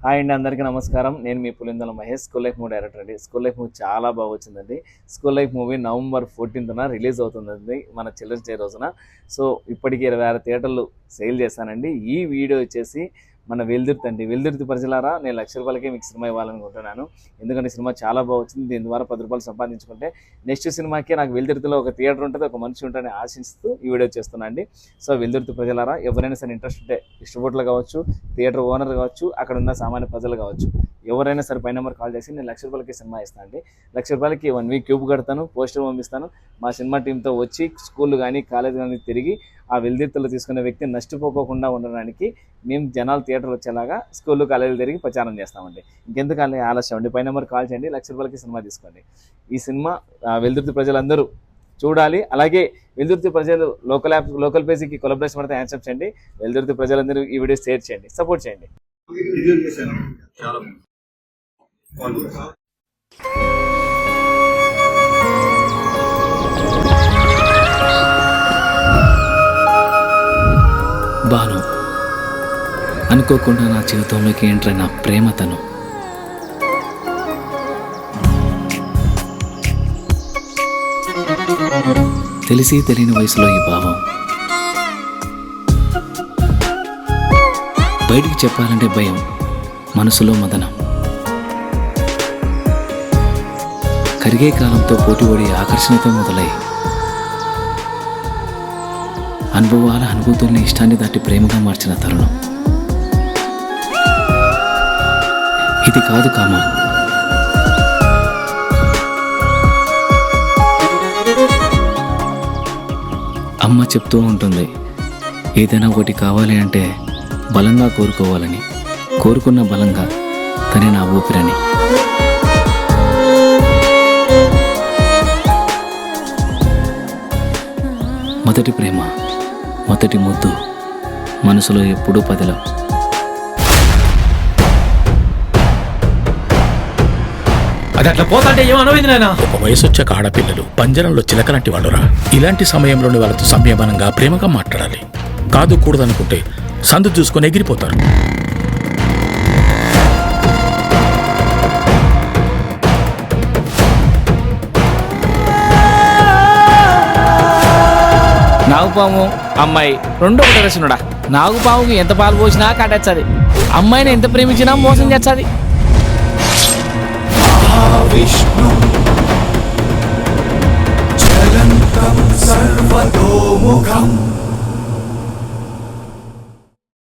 Hi అండి, అందరికీ నమస్కారం. నేను మీ Pulindala Mahesh, school life movie director అండి. స్కూల్ లైఫ్ మూవీ చాలా బాగా వచ్చిందండి. School life movie November 14th release అవుతుందండి, మన చిల్డ్రన్స్ డే రోజున. సో ఇప్పటికీ 26 థియేటర్లు సేల్ చేశానండి. ఈ వీడియో వచ్చేసి మన వెల్దుర్తి అండి. వెల్దుర్తి ప్రజలారా, నేను ₹1,00,000కే మీకు సినిమా ఇవ్వాలనుకుంటున్నాను. ఎందుకంటే సినిమా చాలా బాగా వచ్చింది. దీని ద్వారా ₹10 సంపాదించుకుంటే నెక్స్ట్ సినిమాకి నాకు వెల్దుర్తిలో ఒక థియేటర్ ఉంటుంది, ఒక మనిషి ఉంటాడని ఆశిస్తూ ఈ వీడియో చేస్తున్నా అండి. సో వెల్దుర్తి ప్రజలారా, ఎవరైనా సరే ఇంట్రెస్ట్ ఉంటే, డిస్ట్రిబ్యూటర్లు కావచ్చు, థియేటర్ ఓనర్ కావచ్చు, అక్కడ ఉన్న సామాన్య ప్రజలు కావచ్చు, ఎవరైనా సరే పై నెంబర్ కాల్ చేసి నేను ₹1,00,000కి సినిమా ఇస్తాను అండి. ₹1,00,000కి 1 వీక్ క్యూబ్ కడతాను, పోస్టర్ పంపిస్తాను. మా సినిమా టీంతో వచ్చి స్కూల్ కానీ కాలేజ్ కానీ తిరిగి ఆ వెల్దుర్తిలో తీసుకునే వ్యక్తి నష్టపోకుండా ఉండడానికి మేము జనాలు థియేటర్ వచ్చేలాగా స్కూళ్ళు కాలేజీలు తిరిగి ప్రచారం చేస్తామండి. ఇంకెందుకు ఆలస్యం అండి, పై నెంబర్ కాల్ చేయండి, ₹1,00,000కి సినిమా తీసుకోండి. ఈ సినిమా వెల్దుర్తి ప్రజలందరూ చూడాలి. అలాగే వెల్దుర్తి ప్రజలు లోకల్ పేజీకి కొలాబరేషన్ పడితే యాక్సెప్ట్ చేయండి. వెల్దుర్తి ప్రజలందరూ ఈ వీడియో షేర్ చేయండి, సపోర్ట్ చేయండి. బాను అనుకోకుండా నా జీవితంలోకి ఎంటర్ అయిన ప్రేమతను. తెలిసి తెలియని వయసులో ఈ భావం బయటికి చెప్పాలంటే భయం, మనసులో మదనం. కరిగే కాలంతో పోటీపడి ఆకర్షణతో మొదలై అనుభవాల అనుభూతుల్ని ఇష్టాన్ని దాటి ప్రేమగా మార్చిన తరుణం ఇది కాదు కామం. అమ్మ చెప్తూ ఉంటుంది, ఏదైనా ఒకటి కావాలి అంటే బలంగా కోరుకోవాలని, కోరుకున్న బలంగా తనే నా ఊపిరని. మొదటి ప్రేమ, మొదటి ముద్దు, మనసులో ఎప్పుడూ పదిలం. అది అట్లా పోతాంటే ఏమనమైంది నాయన? ఒక వయసు వచ్చాక ఆడపిల్లలు పంజరంలో చిలకలాంటి వాళ్ళురా. ఇలాంటి సమయంలోని వాళ్ళతో సంయమనంగా ప్రేమగా మాట్లాడాలి. కాదు కూడదనుకుంటే సందు చూసుకొని ఎగిరిపోతారు. నాగుపాము అమ్మాయి రెండు ఒకటి రచనుడా. నాగుపాముకి ఎంత పాలు పోసినా కాటేస్తుంది, అమ్మాయిని ఎంత ప్రేమించినా మోసం చేస్తుంది. విష్ణు చలంతం సర్వతోముఖం